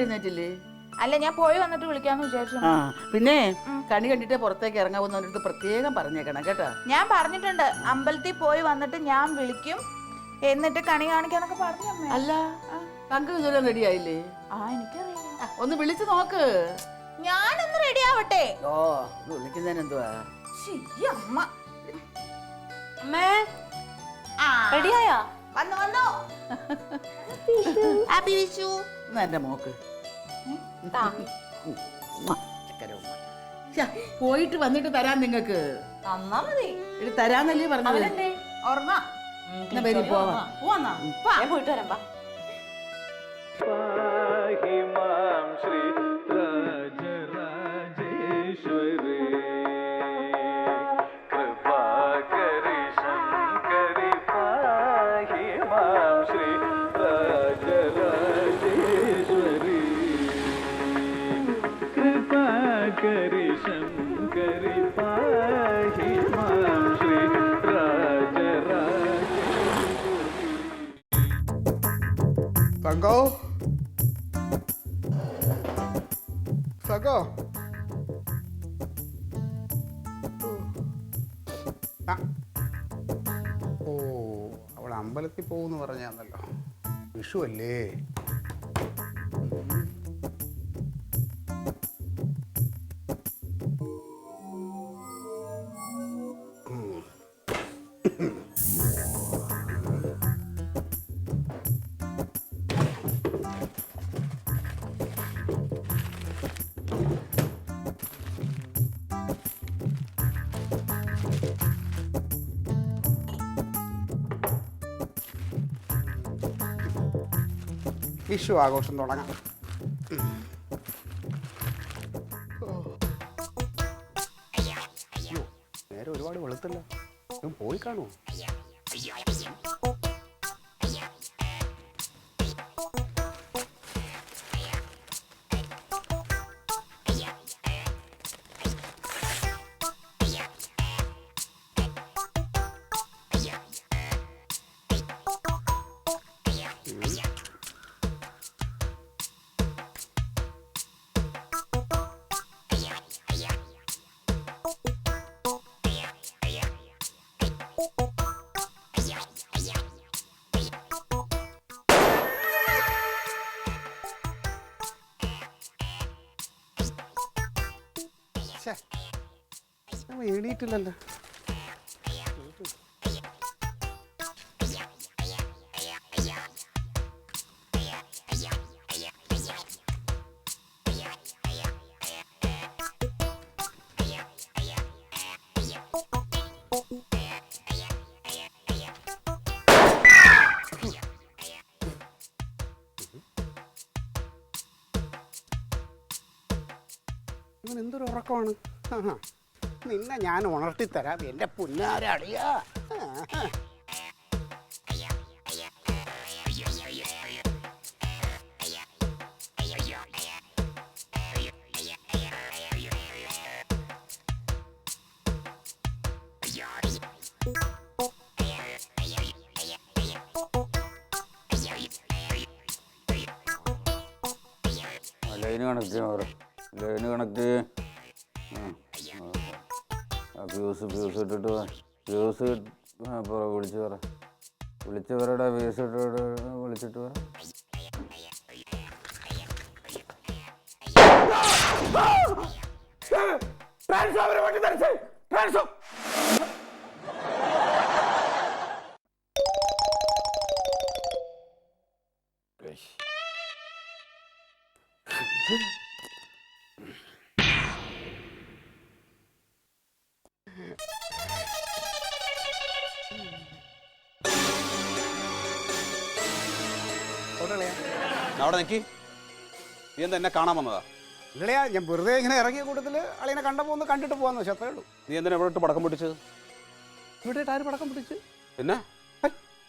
എഴുന്നേറ്റില്ലേ? അല്ല, ഞാൻ പോയി വന്നിട്ട് വിളിക്കാന്ന് വിചാരിച്ചു. ആ പിന്നെ കണി കണ്ടിട്ട് പുറത്തേക്ക് ഇറങ്ങാവുന്നവരുടെ പ്രത്യേകം പറഞ്ഞേക്കണം കേട്ടോ. ഞാൻ പറഞ്ഞിട്ടുണ്ട്, അമ്പലത്തിൽ പോയി വന്നിട്ട് ഞാൻ വിളിക്കും, എന്നിട്ട് കണി കാണിക്കാന്നൊക്കെ പറഞ്ഞു. അല്ല, തങ്ക ഇതുവരെ റെഡി ആയില്ലേ? എനിക്കറിയില്ല. ഒന്ന് വിളിച്ചു നോക്ക്. ഞാനൊന്ന് റെഡി ആവട്ടെ. ഓ, വിളിക്കുന്നതിന് എന്തുവാ? അമ്മ റെഡിയായോ? വന്നു. ഹാപ്പി വിഷു. എന്റെ മോക്ക് പോയിട്ട് വന്നിട്ട് തരാൻ നിങ്ങക്ക്. തന്നാ മതി. ഇത് തരാന്നല്ലേ പറഞ്ഞത്? ഓർമ്മ. വരി പോവാ. പോയിട്ട് വരാം. തങ്കോ, തങ്കോ, ഓ അവൾ അമ്പലത്തിൽ പോകുമെന്ന് പറഞ്ഞാന്നല്ലോ. വിഷു അല്ലേ? വിഷു ആഘോഷം തുടങ്ങാം. നേരെ ഒരുപാട് വെളുത്തല്ലോ. പോയി കാണുമോ? എണീറ്റില്ലല്ലോ. ഇവൻ എന്തൊരു ഉറക്കമാണ്. നിന്നെ ഞാൻ ഉണർത്തിത്തരാം എൻ്റെ പുന്നാരടിയാ. ലൈന് കണക്ട് ഫ്യൂസ് ഇട്ടിട്ട് വിളിച്ചു പറയടാ. ഫ്യൂസ് ഇട്ടിട്ട് വിളിച്ചിട്ട് പറ. അവിടെ നിൽക്കി. നീ എന്താ എന്നെ കാണാൻ വന്നതാ? ഇല്ലയാ, ഞാൻ വെറുതെ ഇങ്ങനെ ഇറങ്ങിയ കൂട്ടത്തിൽ അളിനെ കണ്ടപ്പോൾ ഒന്ന് കണ്ടിട്ട് പോകാന്ന് വെച്ചാൽ അത്രേ ഉള്ളൂ. നീ എന്തിനാ ഇവിടെ ഇട്ട് പടക്കം പൊട്ടിച്ചത്? ഇവിടെ ആര് പടക്കം പൊട്ടിച്ച്? പിന്നെ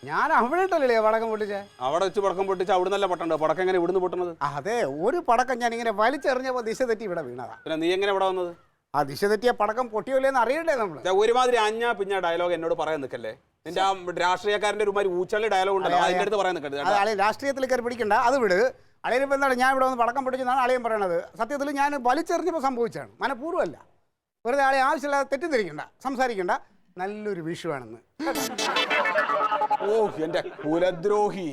ഞാൻ അവിടെ ഇട്ടല്ലേ പടക്കം പൊട്ടിച്ചേ. അവിടെ വെച്ച് പടക്കം പൊട്ടിച്ച് അവിടെ നല്ല പൊട്ടുണ്ട്. പടക്കം എങ്ങനെ ഇവിടുന്ന് പൊട്ടുന്നത്? അതെ, ഒരു പടക്കം ഞാൻ ഇങ്ങനെ വലിച്ചെറിഞ്ഞപ്പോൾ ദിശ തെറ്റി ഇവിടെ വീണതാ. പിന്നെ നീ എങ്ങനെ ഇവിടെ വന്നത്? ആ ദിശ തെറ്റിയ പടക്കം പൊട്ടിയോല്ലേന്ന് അറിയണ്ടേ നമ്മൾ. ഒരുമാതിരി അഞ്ഞാ പിഞ്ഞ ഡയലോഗ് എന്നോട് പറയാൻ നിൽക്കല്ലേ. നിന്റെ ആ രാഷ്ട്രീയക്കാരൻ്റെ ഒരുമാതിരി ഊച്ചള്ളി ഡയലോഗ് ഉണ്ടല്ലോ, അതിൻ്റെ അടുത്ത് പറയാൻ നിൽക്കരുത്. രാഷ്ട്രീയത്തിൽ കയറി പിടിക്കണ്ട, അത് വിട്. അളിയനിപ്പോൾ എന്താണ് ഞാൻ ഇവിടെ വന്ന് പടക്കം പൊട്ടിച്ചെന്നാണ് അളിയൻ പറയണത്. സത്യത്തിൽ ഞാൻ വലിച്ചെറിഞ്ഞപ്പോൾ സംഭവിച്ചാണ്, മനഃപൂർവ്വമല്ല. വെറുതെ ആളെ ആവശ്യമില്ലാതെ തെറ്റിദ്ധരിക്കണ്ട, സംസാരിക്കണ്ട. നല്ലൊരു വിഷുവാണെന്ന്. ഓ എൻ്റെ കുലദ്രോഹി.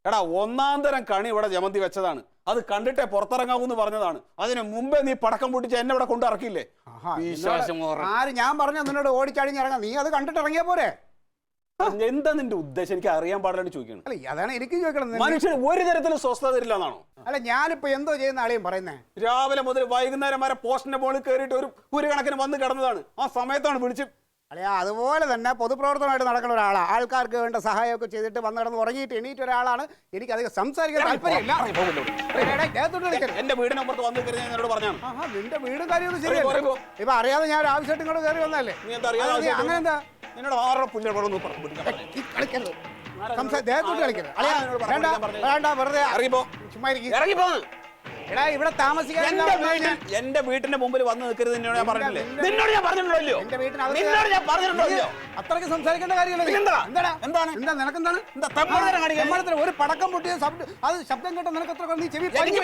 എടാ, ഒന്നാം തരം കണി ഇവിടെ ജമന്തി വെച്ചതാണ്. അത് കണ്ടിട്ടേ പുറത്തിറങ്ങാവൂന്ന് പറഞ്ഞതാണ്. അതിന് മുമ്പേ നീ പടക്കം പൊട്ടിച്ച് എന്നെ ഇവിടെ കൊണ്ട് ഇറക്കില്ലേ? ആര് ഞാൻ പറഞ്ഞ നിന്നോട് ഓടിച്ചാടിഞ്ഞിറങ്ങാം, നീ അത് കണ്ടിട്ട് ഇറങ്ങിയാ പോരെ? എന്താ നിന്റെ ഉദ്ദേശം? എനിക്ക് അറിയാൻ പാടില്ലാണ്ട് ചോദിക്കണം. അല്ല, അതാണ് എനിക്കും ചോദിക്കണം. മനുഷ്യന് ഒരു തരത്തിലും സ്വസ്ഥത തരില്ല എന്നാണോ? അല്ല, ഞാനിപ്പോ എന്തോ ചെയ്യുന്ന ആളെയും പറയുന്നേ. രാവിലെ മുതൽ വൈകുന്നേരം വരെ പോസ്റ്റിന്റെ മുകളിൽ കയറിയിട്ട് ഒരു കണക്കിന് വന്ന് കിടന്നതാണ്. ആ സമയത്താണ് വിളിച്ച്. അല്ലയാ, അതുപോലെ തന്നെ പൊതുപ്രവർത്തനമായിട്ട് നടക്കുന്ന ഒരാളാണ്. ആൾക്കാർക്ക് വേണ്ട സഹായമൊക്കെ ചെയ്തിട്ട് വന്ന് കിടന്ന് ഉറങ്ങിയിട്ട് എണീറ്റ് ഒരാളാണ്. എനിക്ക് അധികം സംസാരിക്കാൻ താല്പര്യമില്ല. എന്റെ വീടിന് അപ്പുറത്ത് വന്ന് കയറി ഞാൻ എന്നോട് പറഞ്ഞാണ്. നിന്റെ വീടും കാര്യമൊന്നും ശരിയല്ല. ഇപ്പൊ അറിയാതെ ഞാൻ ഒരു ആവശ്യമായിട്ട് ഇങ്ങോട്ട് കയറി വന്നല്ലേ. നീ എന്താ അറിയാതെ അങ്ങനെ എന്താ നിന്നോട് ആരുടെ പുല്ല് കളിക്കരുത്, ദേഹത്തോട്ട് കളിക്കരുത്. വേണ്ട, വെറുതെ ഇറങ്ങിപ്പോ, ചുമ്മാ ഇറങ്ങിപ്പോ. എടാ, ഇവിടെ താമസിക്കാൻ എന്റെ വീട്ടിന്റെ മുമ്പിൽ വന്ന് നിൽക്കരുത്. നിന്നോട് ഞാൻ പറഞ്ഞിട്ടില്ലേ? നിന്നോട് ഞാൻ പറഞ്ഞിട്ടുണ്ടല്ലോ. എന്റെ വീട്ടിനകത്ത് നിന്നോട് ഞാൻ പറഞ്ഞിട്ടുണ്ടല്ലോ. അത്രയ്ക്ക് സംസാരിക്കേണ്ട കാര്യമല്ല. എന്താ നിനക്കെന്താണ് ഒരു പടക്കം പൊട്ടിയ അത് ശബ്ദം കേട്ട നിനക്ക് എത്ര നീ ചെവി സഹിക്കാൻ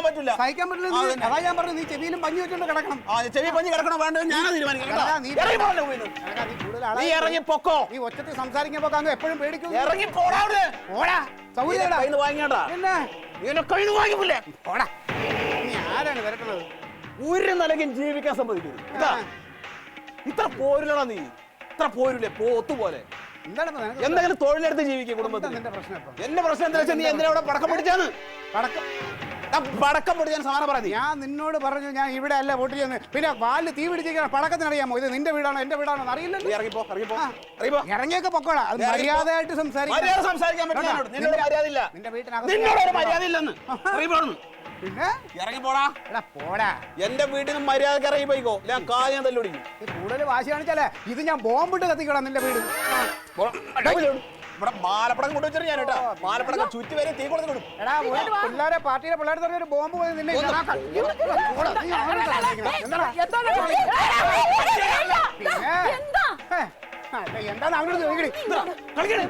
പറ്റില്ല. സഹിക്കാൻ പറ്റില്ല. അതാ ഞാൻ പറഞ്ഞു, നീ ചെവിയിലും പഞ്ഞി വെച്ചോണ്ട് കിടക്കണം. ചെവി പഞ്ഞി കിടക്കണം വേണ്ടത് ഞാനാ തീരുമാനിക്കണം. നീ ഇറങ്ങി പൊക്കോ. നീ ഒച്ചത്തിൽ സംസാരിക്കുമ്പോ അങ്ങ് എപ്പോഴും പേടിക്കും. ഇറങ്ങി പോടാ. വാങ്ങിയാടാ ആരാണ് വരട്ടുള്ളത്? ഒരു നിലയ്ക്കും ജീവിക്കാൻ സമ്മതിക്കുന്നു. ഇത്ര പോരില്ലടാ നീ, ഇത്ര പോരില്ലേ പോത്തുപോലെ. എന്തെങ്കിലും തൊഴിലെടുത്ത് ജീവിക്കുക കുടുംബത്തിൽ. എന്റെ പ്രശ്നം എന്താ വെച്ചാൽ നീ എന്തിനാ ഇവിടെ പടക്കം പൊട്ടിച്ചാന്ന്? പടക്കം പൊട്ടിച്ചാൻ സാധനം പറഞ്ഞു. ഞാൻ നിന്നോട് പറഞ്ഞു ഞാൻ ഇവിടെ അല്ല പൊട്ടിച്ചെന്ന്. പിന്നെ വാലിൽ തീ പിടിച്ചിരിക്കണം. പടക്കത്തിന് അറിയാമോ ഇത് നിന്റെ വീടാണോ എന്റെ വീടാണോ അറിയില്ലല്ലോ. ഇറങ്ങിയൊക്കെ പൊക്കോളാ. അത് മര്യാദയായിട്ട് സംസാരിക്കാൻ പറ്റില്ല. നിന്റെ വീട്ടിനകത്ത് പിന്നെ ഇറങ്ങി പോടാ. പോടാ, എന്റെ വീട്ടിൽ നിന്ന് മര്യാദക്ക് ഇറങ്ങി പോയിക്കോ. ഞാൻ കാര്യം തല്ലുപിടിക്കും. കൂടുതൽ വാശി കാണിച്ചാലേ ഇത് ഞാൻ ബോംബിട്ട് കത്തിക്കണം നിന്റെ വീട്. ഇവിടെ മാലപ്പടക്കം കൊണ്ടുവച്ചിട്ട് ഞാൻ കേട്ടോ. മാലപ്പടക്കം ചുറ്റി വരെ തീ കൊടുത്ത് വിടും. എടാ, പിള്ളേരെ പാർട്ടിയുടെ പിള്ളേർ തന്നെ ഒരു ബോംബ് പോയി നിന്നെ എന്താണ് അവനോട് ചോദിക്കണേ? എന്താ കളിക്കണേ?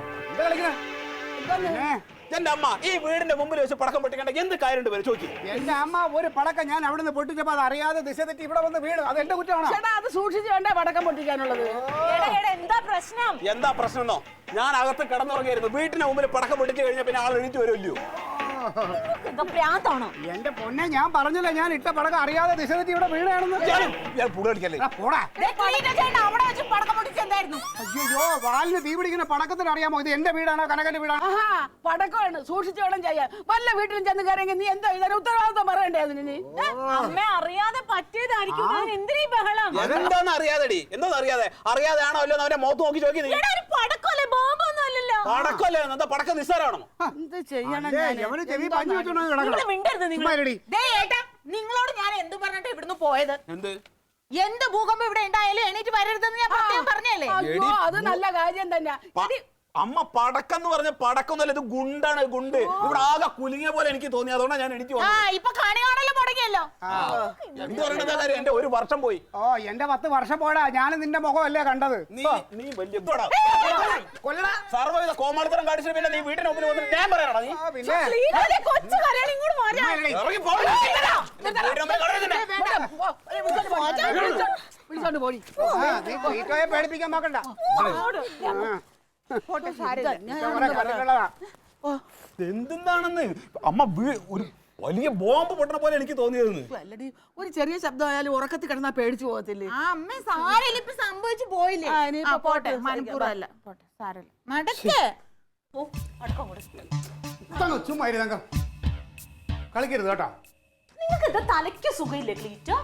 എന്റെ അമ്മ ഈ വീടിന്റെ മുമ്പിൽ വെച്ച് പടക്കം പൊട്ടിക്കേണ്ട എന്ത് കാര്യമുണ്ട് വരെ ചോദിക്കും. എന്റെ അമ്മ ഒരു പടക്കം ഞാൻ അവിടെ നിന്ന് പൊട്ടിച്ചപ്പോ അത് അറിയാതെ ദിശ തെറ്റി ഇവിടെ വന്ന് വീട്. അത് എന്റെ കുറ്റമാണോ? അത് സൂക്ഷിച്ച് വേണ്ട പടക്കം പൊട്ടിക്കാനുള്ളത്. എന്താ പ്രശ്നം എന്നോ? ഞാൻ അകത്ത് കിടന്നുറങ്ങിയായിരുന്നു. വീട്ടിന് മുമ്പിൽ പടക്കം പൊട്ടിച്ച് കഴിഞ്ഞാൽ പിന്നെ ആൾ എണീറ്റ് വരുമല്ലോ. എന്റെ പൊന്നെ, ഞാൻ പറഞ്ഞില്ല ഞാൻ ഇട്ട പടക്കം അറിയാതെ ദിശ തെറ്റി ഇവിടെ വീടാണെന്ന്. അയ്യോ, വാലിന് തീ പിടിക്കുന്ന പടക്കത്തിന് അറിയാമോ ഇത് എന്റെ വീടാണോ കനകന്റെ വീടാണോ? പടക്കമാണ് സൂക്ഷിച്ചു വേണം ചെയ്യാൻ. വല്ല വീട്ടിലും ചെന്ന് കയറിയെങ്കിൽ നീ എന്താ ഇതിന് ഉത്തരവാദിത്വം പറയണ്ടേ? അതിന് നീ അമ്മ അറിയാതെ പറ്റിയതായിരിക്കും. എന്തിനീ ബഹളം? എന്താന്ന് അറിയാതെടി? എന്തോന്ന് അറിയാതെ ആണോ അല്ലോ അവന്റെ മുഖത്ത് നോക്കി ചോദിക്കും. പടക്കല്ലേ, ബോംബൊന്നും അല്ലല്ലോ. പടക്കല്ലേ? എന്താ പടക്കം നിസ്സാരാണോ? എന്ത് ചെയ്യണം? നിങ്ങളോട് ഞാൻ എന്ത് പറഞ്ഞിട്ട് ഇവിടുന്ന് പോയത്? എന്ത് ഭൂകമ്പം ഇവിടെ ഉണ്ടായാലും എണീറ്റ് വരരുതെന്ന് ഞാൻ പ്രത്യേകം പറഞ്ഞല്ലേ? അയ്യോ, അത് നല്ല കാര്യം തന്നെ. അമ്മ പടക്കം എന്ന് പറഞ്ഞ പടക്കൊന്നല്ല, ഇത് ഗുണ്ടാണ്. ഗുണ്ട് ഇവിടെ ആകെ കുലുങ്ങിയ പോലെ എനിക്ക് തോന്നി. അതുകൊണ്ടാണ് ഞാൻ എണീറ്റ് വന്നത്. ഇപ്പൊ കണി കാണലും മുടങ്ങിയല്ലോ. എന്ത് പറയണ കാര്യം? എന്റെ ഒരു വർഷം പോയി. എന്റെ 10 വർഷം പോടാ. ഞാനും നിന്റെ മുഖമല്ലേ കണ്ടത്. നീ വലിയ സർവ്വ കോമാളിത്തരം കാണിച്ചു. പിന്നെ നീ വീട്ടിന് മുമ്പിൽ വന്നിട്ട് ഞാൻ പറയണോ? നീ പേടിപ്പിക്കാൻ നോക്കണ്ട. എന്തെന്നാണെന്ന് അമ്മ ഒരു വലിയ ബോംബ് പൊട്ടണ പോലെ എനിക്ക് തോന്നിയതെന്ന്. അല്ലടി, ഒരു ചെറിയ ശബ്ദമായാലും ഉറക്കത്തിൽ കിടന്നാ പേടിച്ചു പോകത്തില്ലേ? അമ്മ സാരല്ല, ഇപ്പൊ സംഭവിച്ചു പോയില്ലേ. പോട്ടെ, മനഃപൂർവ്വമല്ല. പോട്ടെ, സാരല്ല. നടക്കേ ചുമ്മാ കളിക്കരുത് കേട്ടോ. നിങ്ങൾക്ക് തലയ്ക്ക് സുഖമില്ലേ ക്ലീറ്റോ?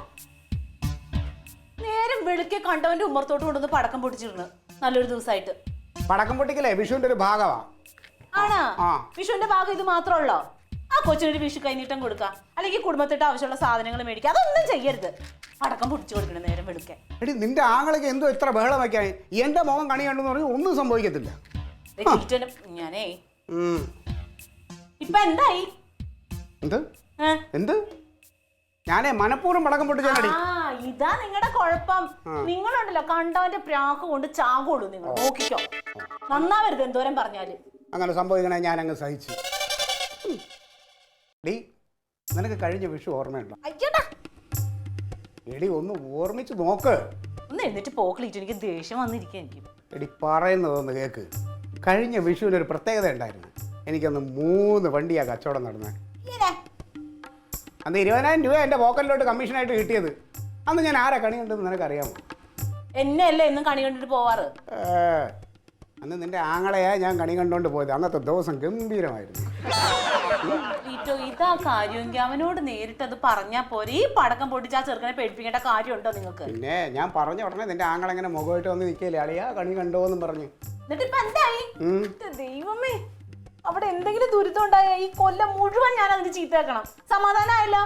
നേരം വെളുക്കെ കണ്ടവന്റെ ഉമ്മറത്തോട്ട് കൊണ്ടുവന്ന് പടക്കം പൊട്ടിച്ചിരുന്നു. നല്ലൊരു ദിവസമായിട്ട് പടക്കം പൊട്ടിക്കലേ വിഷുവിന്റെ ഒരു ഭാഗമാ. ആണോ? വിഷുവിന്റെ ഭാഗം ഇത് മാത്രമല്ലോ. ആ കൊച്ചിനൊരു വിഷു കൈനീട്ടം കൊടുക്കുക, അല്ലെങ്കിൽ കുടുംബത്തിട്ട് ആവശ്യമുള്ള സാധനങ്ങൾ മേടിക്കുക. അതൊന്നും ചെയ്യരുത്. പടക്കം പൊട്ടിച്ചു കൊടുക്കണം നേരം വെളുക്കെ. എടി, നിന്റെ ആങ്ങളൊക്കെ എന്തോ ഇത്ര ബഹളം വയ്ക്കാൻ? എന്റെ മുഖം കണി കണ്ടെന്ന് പറഞ്ഞാൽ ഒന്നും സംഭവിക്കത്തില്ല. ഞാനേ ഇപ്പൊ എന്തായി? എന്ത് ഞാനേ മനഃപൂർവ്വം പടക്കം പൊട്ടിച്ചാലടി. ഇതാ നിങ്ങളുടെ കുഴപ്പം. നിങ്ങളുണ്ടല്ലോ കണ്ടവന്റെ പ്രാക്ക് കൊണ്ട് ചാകുള്ളൂ. നിങ്ങൾ നോക്കിക്കോ, നന്നാവരുത് എന്തോരം പറഞ്ഞാല്. അങ്ങനെ സംഭവിക്കണേ ഞാൻ അങ്ങ് സഹിച്ചു. ഡീ നിനക്ക് കഴിഞ്ഞ വിഷു ഓർമ്മയുണ്ടോ? അയ്യടാ എടി ഒന്ന് ഓർമ്മിച്ച് നോക്ക്. ഒന്ന് എഴുന്നേറ്റ് പോക്കളീറ്റ്, എനിക്ക് ദേഷ്യം വന്നിരിക്കുക. എനിക്ക് എടി പറയുന്നതൊന്ന് കേക്ക്. കഴിഞ്ഞ വിഷുവിനൊരു പ്രത്യേകത ഉണ്ടായിരുന്നു. എനിക്കന്ന് 3 വണ്ടിയാണ് കച്ചവടം നടന്നത്. അന്ന് 20,000 രൂപ എൻ്റെ പോക്കറ്റിലോട്ട് കമ്മീഷനായിട്ട് കിട്ടിയത്. അന്ന് ഞാൻ ആരാ കണി കണ്ടെന്ന് നിനക്കറിയാമോ? എന്നെ അല്ലേ എന്നും കണി കണ്ടിട്ട് പോവാറ്. അന്ന് നിന്റെ ആങ്ങളെയാ ഞാൻ കണി കണ്ടോണ്ട് പോയത്. അന്നത്തെ ദിവസം ഗംഭീരമായിരുന്നു. ഈറ്റോ, ഇതാ കാര്യമെങ്കിൽ അവനോട് നേരിട്ട് അത് പറഞ്ഞാ പോരെ. ഈ പടക്കം പൊട്ടിച്ച് ആ ചെറുക്കനെ പേടിപ്പിക്കേണ്ട കാര്യമുണ്ടോ നിങ്ങൾക്ക്? പിന്നെ ഞാൻ പറഞ്ഞ ഉടനെ നിന്റെ ആങ്ങളെ ഇങ്ങനെ മുഖമായിട്ട് വന്ന് നിൽക്കില്ലേ, അളിയാ കണി കണ്ടോന്നും പറഞ്ഞു. എന്നിട്ട് ഇപ്പൊ എന്തായി? ദൈവമേ, അവിടെ എന്തെങ്കിലും ദുരിതം ഉണ്ടായ ഈ കൊല്ലം മുഴുവൻ ഞാൻ അതിന് ചീത്തയാക്കണം. സമാധാനമായല്ലോ.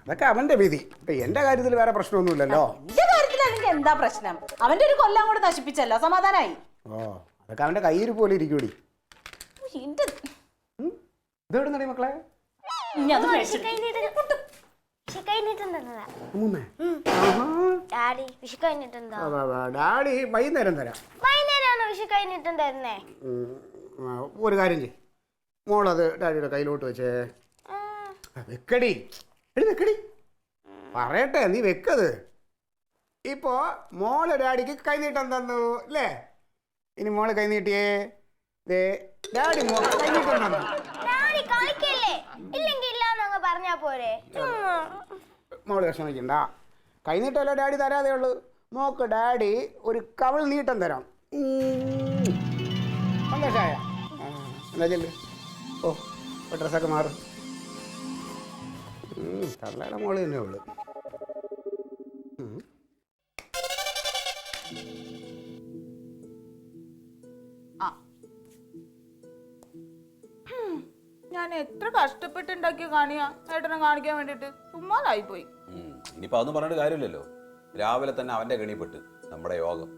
അതൊക്കെ അവന്റെ വിധി. ഇപ്പൊ എന്റെ കാര്യത്തിൽ വേറെ പ്രശ്നമൊന്നുമില്ലല്ലോ. എന്റെ കാര്യത്തിൽ അല്ലെങ്കിൽ എന്താ പ്രശ്നം? അവന്റെ ഒരു കൊല്ലം കൂടെ നശിപ്പിച്ചല്ലോ, സമാധാനായി. ഓ, അതൊക്കെ അവന്റെ കയ്യിൽ പോലെ ഇരിക്കൂടി. ഇതെവിടെ നടി മക്കളെ? ഡാഡി വൈകുന്നേരം തരാം. ഒരു കാര്യം ചെയ്, മോളത് ഡാഡിയുടെ കയ്യിലോട്ട് വെച്ചേ. വെക്കടി, വെക്കടി, പറയട്ടെ, നീ വെക്കത്. ഇപ്പോ മോള് ഡാഡിക്ക് കൈനീട്ടം തന്നു അല്ലേ? ഇനി മോള് കൈനീട്ടിയേ. ഡാഡി മോള് കൈനീട്ടം തന്നു. മോള് വിഷമിക്കണ്ട, കൈനീട്ടമല്ലോ ഡാഡി തരാതേ ഉള്ളൂ. മോക്ക് ഡാഡി ഒരു കവൾ നീട്ടം തരാം. സന്തോഷമായ എന്താ ചെല്ലു. ഓ, ഡ്രസ്സൊക്കെ മാറും. തള്ളയുടെ മോള് തന്നെ ഉള്ളു. ഞാൻ എത്ര കഷ്ടപ്പെട്ടുണ്ടാക്കിയ കാണിയാ ഏട്ടനെ കാണിക്കാൻ വേണ്ടിട്ട്. ചുമ്മാതായിപ്പോയി. ഇനിയിപ്പോ അതൊന്നും പറഞ്ഞിട്ട് കാര്യമില്ലല്ലോ. രാവിലെ തന്നെ അവന്റെ ഗണിപ്പെട്ട് നമ്മുടെ യോഗം.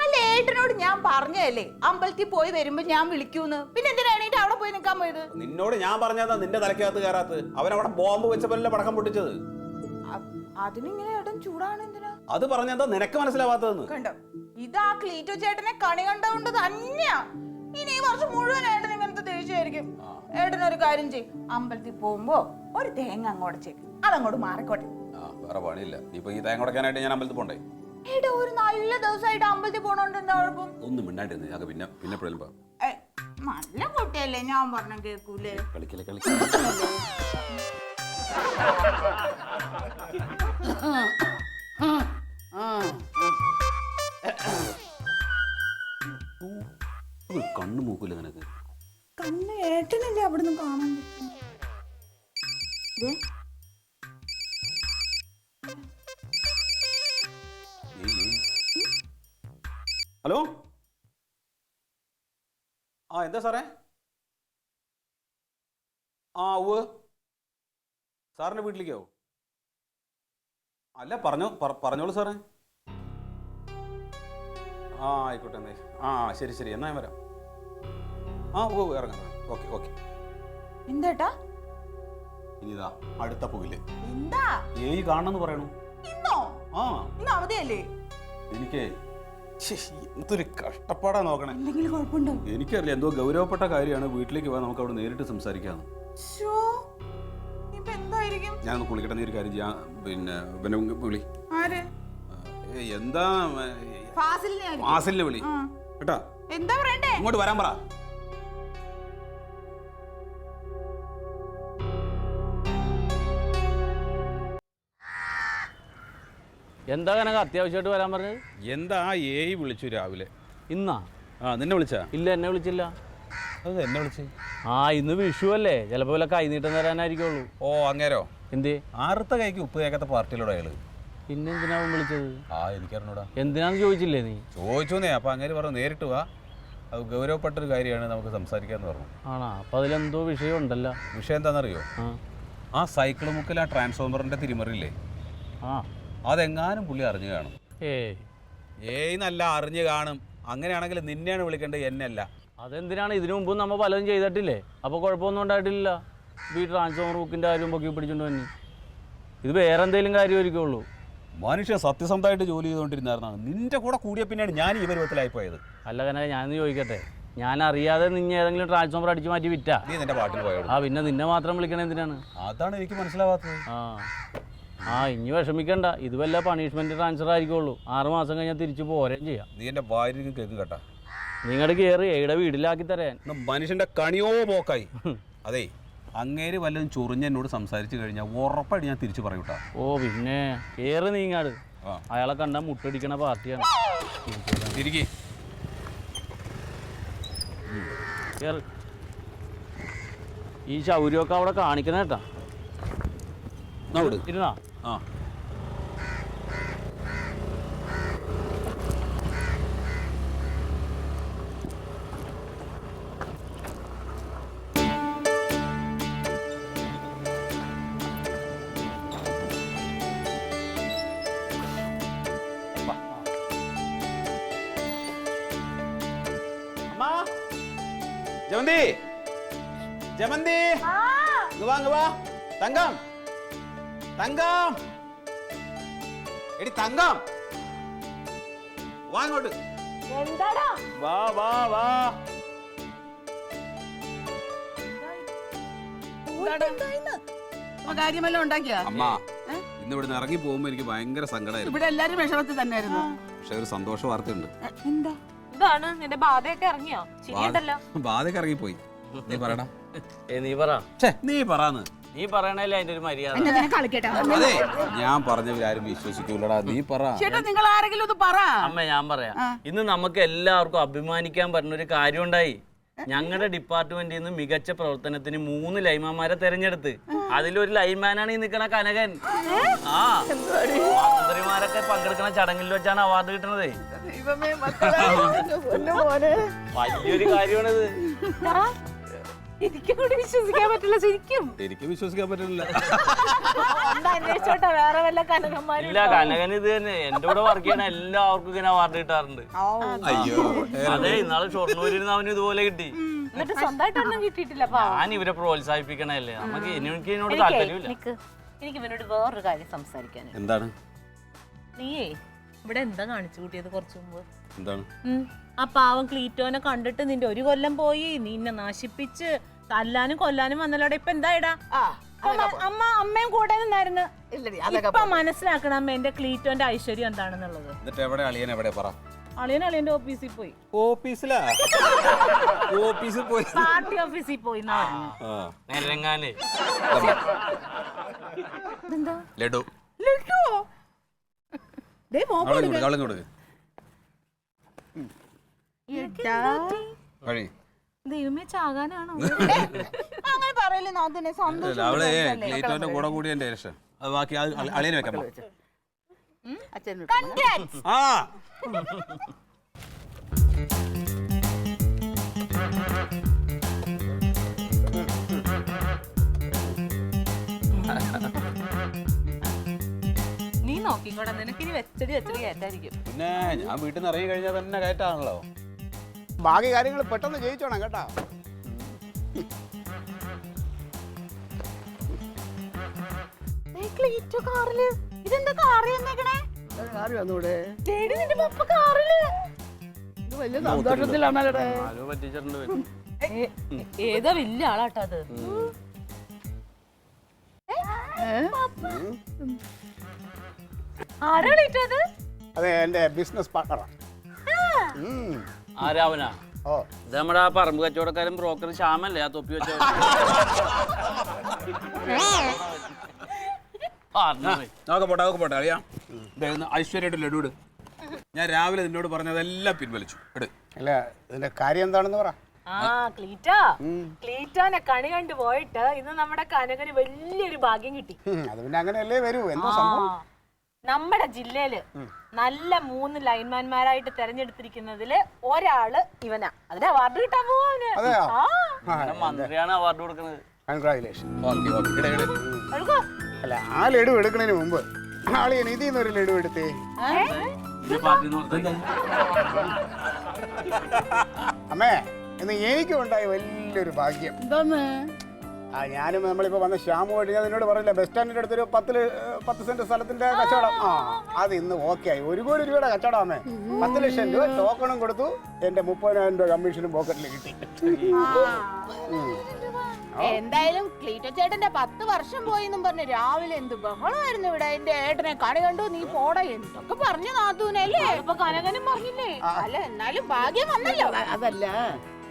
അല്ല, ഏട്ടനോട് ഞാൻ പറഞ്ഞതല്ലേ അമ്പലത്തിൽ പോയി വരുമ്പോ ഞാൻ വിളിക്കൂന്ന്. പിന്നെ എന്തിനാ എണീറ്റ് അവിടെ പോയി നിൽക്കാൻ പോയത്? നിന്നോട് ഞാൻ പറഞ്ഞതാ നിന്റെ തലക്കകത്ത് കയറാത്ത്. അവനവിടെ ബോംബ് വെച്ചപ്പോഴല്ലേ പടക്കം പൊട്ടിച്ചത്. അതിനിങ്ങനെ ഏട്ടൻ ചൂടാണ് എന്തിനാ? അത് പറഞ്ഞതാ നിനക്ക് മനസ്സിലാവാത്തതെന്ന്. കണ്ടോ, ഇതാ ക്ലീറ്റോ ചേട്ടനെ കണി കണ്ടുകൊണ്ട് തന്നെയാ. ഇനി ഈ വർഷം മുഴുവൻ ഏട്ടൻ ഇങ്ങനത്തെ ദേഷ്യമായിരിക്കും. ഏട്ടനൊരു കാര്യം ചെയ്യും, അമ്പലത്തിൽ പോകുമ്പോ ഒരു തേങ്ങ അങ്ങോട്ട് ചേക്ക്, അതങ്ങോട്ട് മാറിക്കോട്ടെ. വേറെ പണിയില്ല. ഇപ്പൊ ഈ തേങ്ങ ഉടക്കാനായിട്ട് ഞാൻ അമ്പലത്തിൽ പോണ്ടേ? ഏട്ടാ, ഒരു നല്ല ദിവസമായിട്ട് അമ്പലത്തിൽ പോണോണ്ട് എന്താ കുഴപ്പം? ഒന്നും മിണ്ടാണ്ടിരുന്നു. ഞാൻ പിന്നെ എപ്പോഴും നല്ല കുട്ടിയല്ലേ, ഞാൻ പറഞ്ഞ കേൾക്കൂലേ? കളിക്കല്ലേ കണ്ണു മൂക്കൂല നിനക്ക്. കണ്ണ് ഏട്ടനല്ലേ അവിടുന്ന് കാണാൻ ഹലോ, എന്താ സാറേ? ഉവ്വ് സാറിൻ്റെ വീട്ടിലേക്കോ? അല്ല, പറഞ്ഞോളൂ സാറേ. ആയിക്കോട്ടെ. എന്നാ ശരി എന്നാ ഞാൻ വരാം. ഇറങ്ങാം. ഓക്കെ. എന്താ ഇനിതാ അടുത്ത പുകില് എന്താ കാണണമെന്ന് പറയണു. ഇന്നോ? ഇന്ന് അവധിയല്ലേ? എനിക്ക് എന്തൊരു കഷ്ടപ്പാടാ നോക്കണേ. എന്തെങ്കിലും കുഴപ്പമുണ്ടോ? എനിക്കറിയില്ല, എന്തോ ഗൗരവപ്പെട്ട കാര്യമാണ്. വീട്ടിലേക്ക് പോകാൻ നമുക്ക് അവിടെ നേരിട്ട് സംസാരിക്കാം. ഞാനൊന്ന് കുളിക്കട്ടെ. നീ ഒരു കാര്യം ചെയ്യാം, പിന്നെ വിളി. എന്താ? ഫാസിലിനെ വിളി കേട്ടാ. എന്താ പറയണ്ടേ? ഇങ്ങോട്ട് വരാൻ പറ. എന്താ കനക അത്യാവശ്യമായിട്ട് വരാൻ പറഞ്ഞത്? എന്താ വിളിച്ചു രാവിലെ? ഇന്നാ? നിന്നെ വിളിച്ചാ? ഇല്ല, എന്നെ വിളിച്ചില്ല. അത് എന്നെ വിളിച്ചു. ഇന്ന് വിഷു അല്ലേ, ചിലപ്പോ വല്ല കൈനീട്ടം തരാനായിരിക്കുള്ളൂ. അങ്ങേരോ? എന്തേ? ആർത്ത കൈക്ക് ഉപ്പ് കേൾക്കാത്ത പാർട്ടിയിലൂടെ അയാള്. പിന്നെ എന്തിനാവും വിളിച്ചത്? എനിക്കറിഞ്ഞൂടാ. എന്തിനാന്ന് ചോദിച്ചില്ലേ നീ? ചോദിച്ചോന്നേ. അപ്പൊ അങ്ങേര് പറഞ്ഞു നേരിട്ട് വാ, അത് ഗൗരവപ്പെട്ടൊരു കാര്യമാണ്, നമുക്ക് സംസാരിക്കാന്ന് പറഞ്ഞു. അപ്പൊ അതിലെന്തോ വിഷയം ഉണ്ടല്ലോ. വിഷയം എന്താണെന്നറിയോ? ആ സൈക്കിൾ മുക്കിൽ ആ ട്രാൻസ്ഫോമറിന്റെ തിരിമറിയില്ലേ, അതെങ്ങാനും പുള്ളി അറിഞ്ഞു കാണും. നല്ല അറിഞ്ഞു കാണും. അങ്ങനെയാണെങ്കിൽ നിന്നെയാണ് വിളിക്കേണ്ടത്, എന്നല്ല. അതെന്തിനാണ്? ഇതിനു മുമ്പ് നമ്മൾ പലതും ചെയ്തിട്ടില്ലേ? അപ്പോൾ കുഴപ്പമൊന്നും ഉണ്ടായിട്ടില്ല. ഈ ട്രാൻസ്ഫോമർ ബുക്കിൻ്റെ കാര്യം പൊക്കി പിടിച്ചിട്ട് തന്നെ. ഇത് വേറെ എന്തെങ്കിലും കാര്യമായിരിക്കുള്ളൂ. മനുഷ്യൻ സത്യസന്ധമായിട്ട് ജോലി ചെയ്തുകൊണ്ടിരുന്നായിരുന്നാണ്. നിന്റെ കൂടെ കൂടിയ പിന്നെയാണ് ഞാൻ ഈ പരുവത്തിലായിപ്പോയത്. അല്ല കനക, ഞാനൊന്ന് ചോദിക്കട്ടെ, ഞാൻ അറിയാതെ നിന്നെ ഏതെങ്കിലും ട്രാൻസ്ഫോമർ അടിച്ച് മാറ്റി വിറ്റാ? നീ നിന്റെ പാട്ടിൽ പോയോളൂ. ആ പിന്നെ നിന്നെ മാത്രം വിളിക്കണ എന്തിനാണ്? അതാണ് എനിക്ക് മനസ്സിലാവാത്തത്. ഇനി വിഷമിക്കണ്ട, ഇത് വല്ല പണിഷ്മെന്റ് ട്രാൻസ്ഫർ ആയിരിക്കുള്ളൂ. 6 മാസം കഴിഞ്ഞാൽ തിരിച്ചു പോരേം ചെയ്യാം. നീ എന്റെ വായിരിക്കും കേക്ക് കേട്ടാ. നിങ്ങളുടെ കയറി എയുടെ വീട്ടിലാക്കി തരാൻ. മനുഷ്യന്റെ കണിയോ പോക്കായി. അതെ, അങ്ങേര് വല്ലതും ചൊറിഞ്ഞ് എന്നോട് സംസാരിച്ചു കഴിഞ്ഞാൽ ഉറപ്പായിട്ട് ഞാൻ തിരിച്ചു പറയൂട്ടാ. ഓ പിന്നെ കയറി നീങ്ങാട്. അയാളെ കണ്ടാൽ മുട്ടടിക്കണ പാർട്ടിയാണ്. തിരികെ കേറ്. ഈ ശൗര്യമൊക്കെ അവിടെ കാണിക്കണ കേട്ടാ. ഇരുന്നാ ജമന്തി, ജമന്തി, ഇങ്ങ് വാ. തങ്കം, തങ്കം, എടി തങ്കം, വാ ഇങ്ങോട്ട്. വാ വാ വാ. കാര്യമെല്ലാം ഉണ്ടാക്കിയാ? അമ്മ, ഇന്ന് ഇവിടുന്ന് ഇറങ്ങി പോകുമ്പോ എനിക്ക് ഭയങ്കര സങ്കടമായിരുന്നു. ഇവിടെ എല്ലാരും വിഷമത്തിൽ തന്നെയായിരുന്നു. പക്ഷെ ഒരു സന്തോഷ വാർത്തയുണ്ട്. എന്താണ് നിന്റെ ബാധയൊക്കെ ഇറങ്ങിയോ? ചിരിയുണ്ടല്ലോ. ബാധയൊക്കെ ഇറങ്ങിപ്പോയി. നീ പറയടാ. നീ പറ. നീ പറയാന്ന്. നീ പറയണല്ലേ അതിന്റെ ഒരു മര്യാദ. അതെ, ഞാൻ പറഞ്ഞവരാരും വിശ്വസിക്കൂലടാ. നീ പറ. ചേട്ടാ നിങ്ങൾ ആരെങ്കിലും ഒന്ന് പറ. അമ്മ ഞാൻ പറയാം. ഇന്ന് നമുക്ക് എല്ലാവർക്കും അഭിമാനിക്കാൻ പറ്റുന്ന ഒരു കാര്യം ഉണ്ടായി. ഞങ്ങളുടെ ഡിപ്പാർട്ട്മെന്റിൽ നിന്ന് മികച്ച പ്രവർത്തനത്തിന് 3 ലൈൻമാൻമാരെ തെരഞ്ഞെടുത്ത്. അതിലൊരു ലൈൻമാനാണ് ഈ നിൽക്കണ കനകൻ. മന്ത്രിമാരൊക്കെ പങ്കെടുക്കുന്ന ചടങ്ങിൽ വെച്ചാണ് അവാർഡ് കിട്ടുന്നത്. വലിയൊരു കാര്യമാണിത്. എനിക്ക് കൂടി വിശ്വസിക്കാൻ പറ്റില്ല. ശരിക്കും എനിക്ക് വിശ്വസിക്കാൻ പറ്റില്ല. അന്വേഷിച്ചോട്ടെ വേറെ വല്ല കനകന്മാരും. ഇല്ല, കനകൻ ഇത് തന്നെ. എന്റെ കൂടെ വർക്ക് ചെയ്യണ എല്ലാവർക്കും ഇങ്ങനെ അവാർഡ് കിട്ടാറുണ്ട്. അയ്യോ, അതെ, ഇന്നാളെ ഷൊർണൂരിൽ അവന് ഇതുപോലെ കിട്ടി. എന്നിട്ട് സ്വന്തമായിട്ടൊന്നും കിട്ടിയിട്ടില്ല. ഞാൻ ഇവരെ പ്രോത്സാഹിപ്പിക്കണല്ലേ. നമുക്ക് എനിക്ക് ഇതിനോട് താല്പര്യമില്ല. എനിക്ക് ഇവനോട് വേറൊരു കാര്യം സംസാരിക്കാൻ. എന്താണ്? നീയേ ഇവിടെ എന്താ കാണിച്ചു കൂട്ടിയത് കുറച്ചു മുമ്പ്? എന്താണ്? ആ പാവം ക്ലീറ്റോനെ കണ്ടിട്ട് നിന്റെ 1 കൊല്ലം പോയി. നിന്നെ നശിപ്പിച്ച് തല്ലാനും കൊല്ലാനും വന്നല്ലോടെ. ഇപ്പൊ എന്തായിടാ? അമ്മയും കൂടെ നിന്നായിരുന്നു. ഇപ്പൊ മനസ്സിലാക്കണം അമ്മ എന്റെ ക്ലീറ്റോന്റെ ഐശ്വര്യം എന്താണെന്നുള്ളത്. എന്നിട്ട് എവിടെ അളിയൻ? എവിടെ പറ. അളിയന്റെ ഓഫീസിൽ പോയി. ഓഫീസിലാ? ഓഫീസിൽ പോയി, പാർട്ടി ഓഫീസിൽ പോയി. നെരങ്ങാന് ലഡു. കൊടുക്ക്. ദൈവമേ ചാകാനാണോ? അങ്ങനെ പറയല്ലേ നാഥനെ. അവളെ ക്ലീറ്റോന്റെ കൂടെ കൂടി എന്റെ രക്ഷ. അത് ബാക്കി അളിയനെ വെക്കാം. ആ നീ നോക്കിക്കോടാ, നിനക്കിനി വെച്ചടി കയറ്റായിരിക്കും. പിന്നെ ഞാൻ വീട്ടിൽ നിന്ന് ഇറങ്ങി കഴിഞ്ഞാൽ തന്നെ കയറ്റാണല്ലോ. ബാക്കി കാര്യങ്ങൾ പെട്ടെന്ന് ജയിച്ചോണം കേട്ടോ. ഇതെന്താ കാറ് വന്നേക്കണേ? വലിയ സന്തോഷത്തിലാണല്ലേ. ആരോ പറ്റിച്ചിട്ടുണ്ട്. ഏതാ വലിയ ആളാട്ടോ അത്. ആരാ വിളിച്ചത്? അതെ, എന്റെ ബിസിനസ് പാർട്ണറാണ്. ആരാവനാ? ഓ, ഇത് നമ്മുടെ ആ പറമ്പ് കച്ചവടക്കാരൻ ബ്രോക്കർ ശ്യാമല്ലേ? ആ തൊപ്പി വെച്ച പോട്ടെ അറിയാം. ഐശ്വര്യമായിട്ട് ലഡു ഇട്. ഞാൻ രാവിലെ നിന്നോട് പറഞ്ഞതെല്ലാം പിൻവലിച്ചു. അല്ല, ഇതിന്റെ കാര്യം എന്താണെന്ന് പറ. ക്ലീറ്റോനെ കണി കണ്ടു പോയിട്ട് ഇന്ന് നമ്മുടെ കനകന് വലിയൊരു ഭാഗ്യം കിട്ടി. അത് പിന്നെ അങ്ങനെയല്ലേ വരൂ. എന്താ സംഭവം? നമ്മുടെ ജില്ലയില് നല്ല 3 ലൈൻമാൻമാരായിട്ട് തെരഞ്ഞെടുത്തിരിക്കുന്നതില് ഒരാള് ഇവനാ. അതിന് അവാർഡ് കിട്ടാൻ പോവാ. അതെയോ? മന്ത്രിയാണ് അവാർഡ് കൊടുക്കുന്നത്. കൺഗ്രാജുലേഷൻ. അല്ല, ആ ലഡു എടുക്കുന്നതിന് മുമ്പ് ആളിയൻ ഇതിൽ നിന്നൊരു ലഡു എടുത്തേ. അമ്മേ, ഇന്ന് എനിക്കും ഉണ്ടായ വലിയൊരു ഭാഗ്യം. എന്താന്ന്? ആ ഞാനും നമ്മളിപ്പോൾ വന്ന ശ്യാമുമായിട്ട് ഞാൻ നിന്നോട് പറഞ്ഞില്ല ബസ് സ്റ്റാൻഡിൻ്റെ അടുത്തൊരു 10 സെന്റ് സ്ഥലത്തിന്റെ കച്ചവടം. ആ അത് ഇന്ന് ഓക്കെ ആയി. 1 കോടി രൂപയുടെ കച്ചവടമേ. 10 ലക്ഷം രൂപ ടോക്കണും കൊടുത്തു. എന്റെ 30,000 രൂപ കമ്മീഷനും പോക്കറ്റിൽ കിട്ടി. എന്തായാലും ക്ലീറ്റോ ചേട്ടന്റെ 10 വർഷം പോയി എന്നും പറഞ്ഞ് രാവിലെ എന്ത് ബഹളമായിരുന്നു ഇവിടെ. എന്റെ ഏട്ടനെ കണി കണ്ടു നീ പോടാ എന്തൊക്കെ പറഞ്ഞു നാത്തൂനല്ലേ. ഇപ്പൊ കനകനും പറഞ്ഞില്ലേ. അല്ല എന്നാലും ഭാഗ്യം വന്നല്ലോ. അതല്ല,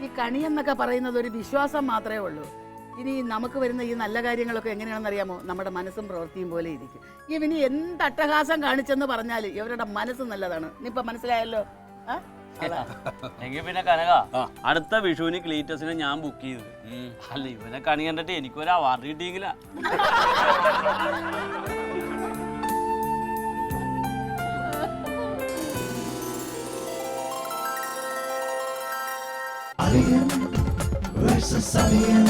ഈ കണി എന്നൊക്കെ പറയുന്നത് ഒരു വിശ്വാസം മാത്രമേ ഉള്ളൂ. ഇനി നമുക്ക് വരുന്ന ഈ നല്ല കാര്യങ്ങളൊക്കെ എങ്ങനെയാണെന്ന് അറിയാമോ? നമ്മുടെ മനസ്സും പ്രവൃത്തിയും പോലെ ഇരിക്കും. ഇവനി എന്ത് അട്ടഹാസം കാണിച്ചെന്ന് പറഞ്ഞാൽ ഇവരുടെ മനസ്സ് നല്ലതാണ്. ഇനിയിപ്പൊ മനസ്സിലായല്ലോ. എങ്കിൽ പിന്നെ കനക അടുത്ത വിഷുവിന് ക്ലീറ്റസിനെ ഞാൻ ബുക്ക് ചെയ്തു. അല്ല ഇവനെ കണി കണ്ടിട്ട് എനിക്കൊരു അവാർഡ് കിട്ടിയെങ്കിലാ. Alien versus Alien.